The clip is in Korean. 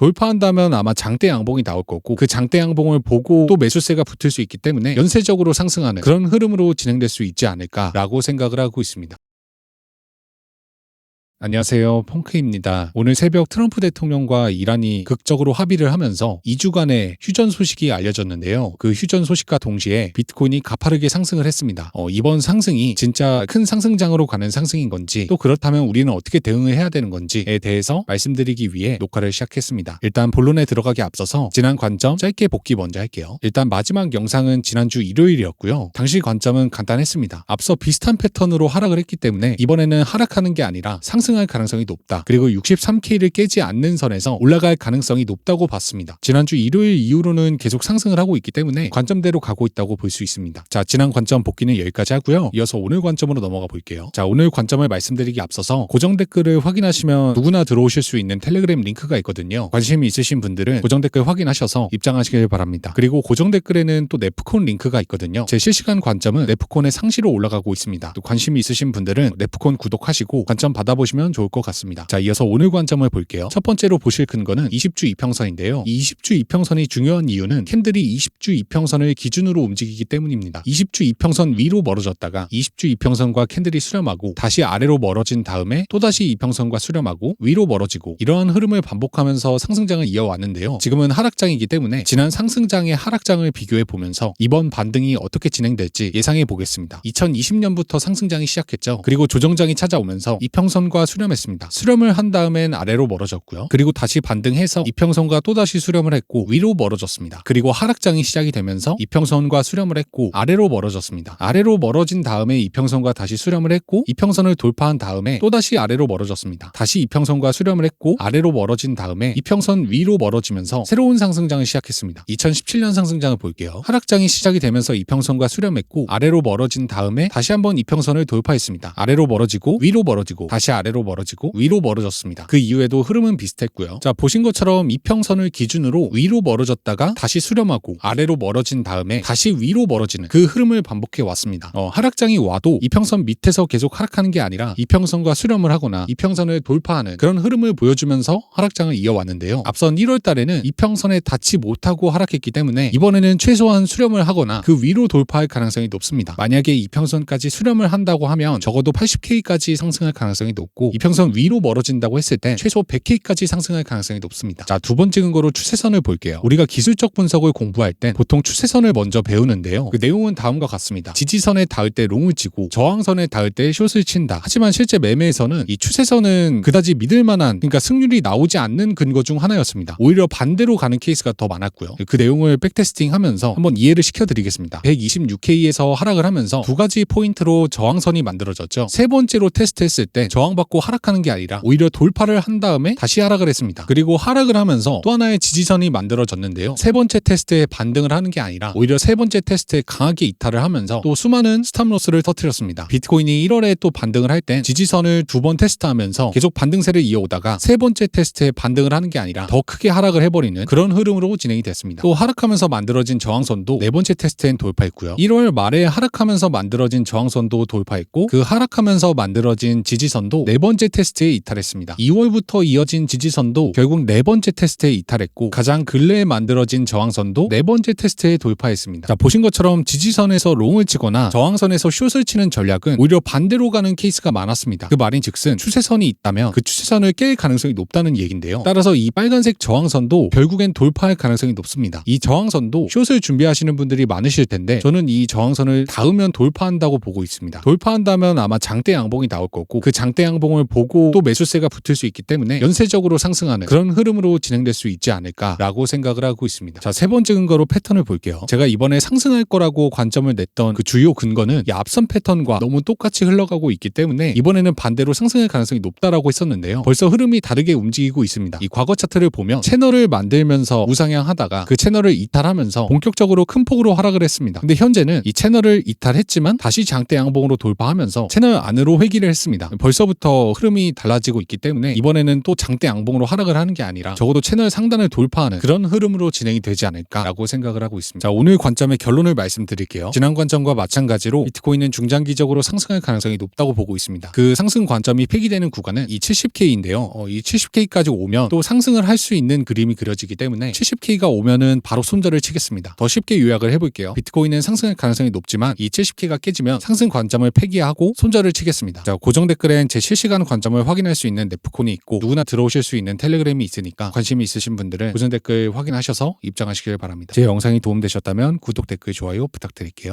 돌파한다면 아마 장대 양봉이 나올 거고 그 장대 양봉을 보고 또 매수세가 붙을 수 있기 때문에 연쇄적으로 상승하는 그런 흐름으로 진행될 수 있지 않을까라고 생각을 하고 있습니다. 안녕하세요, 펑크입니다. 오늘 새벽 트럼프 대통령과 이란이 극적으로 합의를 하면서 2주간의 휴전 소식이 알려졌는데요. 그 휴전 소식과 동시에 비트코인이 가파르게 상승을 했습니다. 이번 상승이 진짜 큰 상승장으로 가는 상승인 건지, 또 그렇다면 우리는 어떻게 대응을 해야 되는 건지에 대해서 말씀드리기 위해 녹화를 시작했습니다. 일단 본론에 들어가기 앞서서 지난 관점 짧게 복귀 먼저 할게요. 일단 마지막 영상은 지난주 일요일이었고요. 당시 관점은 간단했습니다. 앞서 비슷한 패턴으로 하락을 했기 때문에 이번에는 하락하는 게 아니라 상승할 가능성이 높다. 그리고 63K를 깨지 않는 선에서 올라갈 가능성이 높다고 봤습니다. 지난주 일요일 이후로는 계속 상승을 하고 있기 때문에 관점대로 가고 있다고 볼 수 있습니다. 자, 지난 관점 복귀는 여기까지 하고요. 이어서 오늘 관점으로 넘어가 볼게요. 자, 오늘 관점을 말씀드리기 앞서서 고정 댓글을 확인하시면 누구나 들어오실 수 있는 텔레그램 링크가 있거든요. 관심이 있으신 분들은 고정 댓글 확인하셔서 입장하시길 바랍니다. 그리고 고정 댓글에는 또 네프콘 링크가 있거든요. 제 실시간 관점은 네프콘의 상시로 올라가고 있습니다. 또 관심이 있으신 분들은 네프콘 구독하시고 관점 받아보시면 좋을 것 같습니다. 자, 이어서 오늘 관점을 볼게요. 첫 번째로 보실 근거는 20주 이평선인데요. 이 20주 이평선이 중요한 이유는 캔들이 20주 이평선을 기준으로 움직이기 때문입니다. 20주 이평선 위로 멀어졌다가 20주 이평선과 캔들이 수렴하고 다시 아래로 멀어진 다음에 또다시 이평선과 수렴하고 위로 멀어지고, 이러한 흐름을 반복하면서 상승장을 이어왔는데요. 지금은 하락장이기 때문에 지난 상승장의 하락장을 비교해 보면서 이번 반등이 어떻게 진행될지 예상해 보겠습니다. 2020년부터 상승장이 시작했죠. 그리고 조정장이 찾아오면서 이평선과 수렴했습니다. 수렴을 한 다음엔 아래로 멀어졌고요. 그리고 다시 반등해서 이평선과 또다시 수렴을 했고 위로 멀어졌습니다. 그리고 하락장이 시작이 되면서 이평선과 수렴을 했고 아래로 멀어졌습니다. 아래로 멀어진 다음에 이평선과 다시 수렴을 했고 이평선을 돌파한 다음에 또다시 아래로 멀어졌습니다. 다시 이평선과 수렴을 했고 아래로 멀어진 다음에 이평선 위로 멀어지면서 새로운 상승장을 시작했습니다. 2017년 상승장을 볼게요. 하락장이 시작이 되면서 이평선과 수렴했고 아래로 멀어진 다음에 다시 한번 이평선을 돌파했습니다. 아래로 멀어지고 위로 멀어지고 다시 아래로 멀어지고 위로 멀어졌습니다. 그 이후에도 흐름은 비슷했고요. 자, 보신 것처럼 이평선을 기준으로 위로 멀어졌다가 다시 수렴하고 아래로 멀어진 다음에 다시 위로 멀어지는 그 흐름을 반복해 왔습니다. 하락장이 와도 이평선 밑에서 계속 하락하는 게 아니라 이평선과 수렴을 하거나 이평선을 돌파하는 그런 흐름을 보여주면서 하락장을 이어왔는데요. 앞선 1월 달에는 이평선에 닿지 못하고 하락했기 때문에 이번에는 최소한 수렴을 하거나 그 위로 돌파할 가능성이 높습니다. 만약에 이평선까지 수렴을 한다고 하면 적어도 80K까지 상승할 가능성이 높고, 이평선 위로 멀어진다고 했을 때 최소 100K까지 상승할 가능성이 높습니다. 자, 두 번째 근거로 추세선을 볼게요. 우리가 기술적 분석을 공부할 땐 보통 추세선을 먼저 배우는데요. 그 내용은 다음과 같습니다. 지지선에 닿을 때 롱을 치고 저항선에 닿을 때 숏을 친다. 하지만 실제 매매에서는 이 추세선은 그다지 믿을 만한, 그러니까 승률이 나오지 않는 근거 중 하나였습니다. 오히려 반대로 가는 케이스가 더 많았고요. 그 내용을 백테스팅 하면서 한번 이해를 시켜드리겠습니다. 126K에서 하락을 하면서 두 가지 포인트로 저항선이 만들어졌죠. 세 번째로 테스트했을 때 저항받고 하락하는 게 아니라 오히려 돌파를 한 다음에 다시 하락을 했습니다. 그리고 하락을 하면서 또 하나의 지지선이 만들어졌는데요. 세 번째 테스트에 반등을 하는 게 아니라 오히려 세 번째 테스트에 강하게 이탈을 하면서 또 수많은 스탑로스를 터뜨렸습니다. 비트코인이 1월에 또 반등을 할 땐 지지선을 두 번 테스트하면서 계속 반등세를 이어오다가 세 번째 테스트에 반등을 하는 게 아니라 더 크게 하락을 해버리는 그런 흐름으로 진행이 됐습니다. 또 하락하면서 만들어진 저항선도 네 번째 테스트엔 돌파했고요. 1월 말에 하락하면서 만들어진 저항선도 돌파했고, 그 하락하면서 만들어진 지지선도 네 번째 테스트에 이탈했습니다. 2월부터 이어진 지지선도 결국 네 번째 테스트에 이탈했고, 가장 근래에 만들어진 저항선도 네 번째 테스트에 돌파했습니다. 자, 보신 것처럼 지지선에서 롱을 치거나 저항선에서 숏을 치는 전략은 오히려 반대로 가는 케이스가 많았습니다. 그 말인즉슨 추세선이 있다면 그 추세선을 깰 가능성이 높다는 얘긴데요. 따라서 이 빨간색 저항선도 결국엔 돌파할 가능성이 높습니다. 이 저항선도 숏을 준비하시는 분들이 많으실 텐데 저는 이 저항선을 닿으면 돌파한다고 보고 있습니다. 돌파한다면 아마 장대 양봉이 나올 거고, 그 장대 양봉을 보고 또 매수세가 붙을 수 있기 때문에 연쇄적으로 상승하는 그런 흐름으로 진행될 수 있지 않을까라고 생각을 하고 있습니다. 자, 세 번째 근거로 패턴을 볼게요. 제가 이번에 상승할 거라고 관점을 냈던 그 주요 근거는 이 앞선 패턴과 너무 똑같이 흘러가고 있기 때문에 이번에는 반대로 상승할 가능성이 높다라고 했었는데요. 벌써 흐름이 다르게 움직이고 있습니다. 이 과거 차트를 보면 채널을 만들면서 우상향 하다가 그 채널을 이탈하면서 본격적으로 큰 폭으로 하락을 했습니다. 근데 현재는 이 채널을 이탈했지만 다시 장대 양봉으로 돌파하면서 채널 안으로 회귀를 했습니다. 벌써부터 계속해서 흐름이 달라지고 있기 때문에 이번에는 또 장대 양봉으로 하락을 하는 게 아니라 적어도 채널 상단을 돌파하는 그런 흐름으로 진행이 되지 않을까라고 생각을 하고 있습니다. 자, 오늘 관점의 결론을 말씀드릴게요. 지난 관점과 마찬가지로 비트코인은 중장기적으로 상승할 가능성이 높다고 보고 있습니다. 그 상승 관점이 폐기되는 구간은 이 70K인데요. 이 70K까지 오면 또 상승을 할 수 있는 그림이 그려지기 때문에 70K가 오면은 바로 손절을 치겠습니다. 더 쉽게 요약을 해볼게요. 비트코인은 상승할 가능성이 높지만 이 70K가 깨지면 상승 관점을 폐기하고 손절을 치겠습니다. 자, 고정 댓글엔 제 실시간 관점을 확인할 수 있는 네프콘이 있고 누구나 들어오실 수 있는 텔레그램이 있으니까 관심이 있으신 분들은 고정 댓글 확인하셔서 입장하시길 바랍니다. 제 영상이 도움되셨다면 구독, 댓글, 좋아요 부탁드릴게요.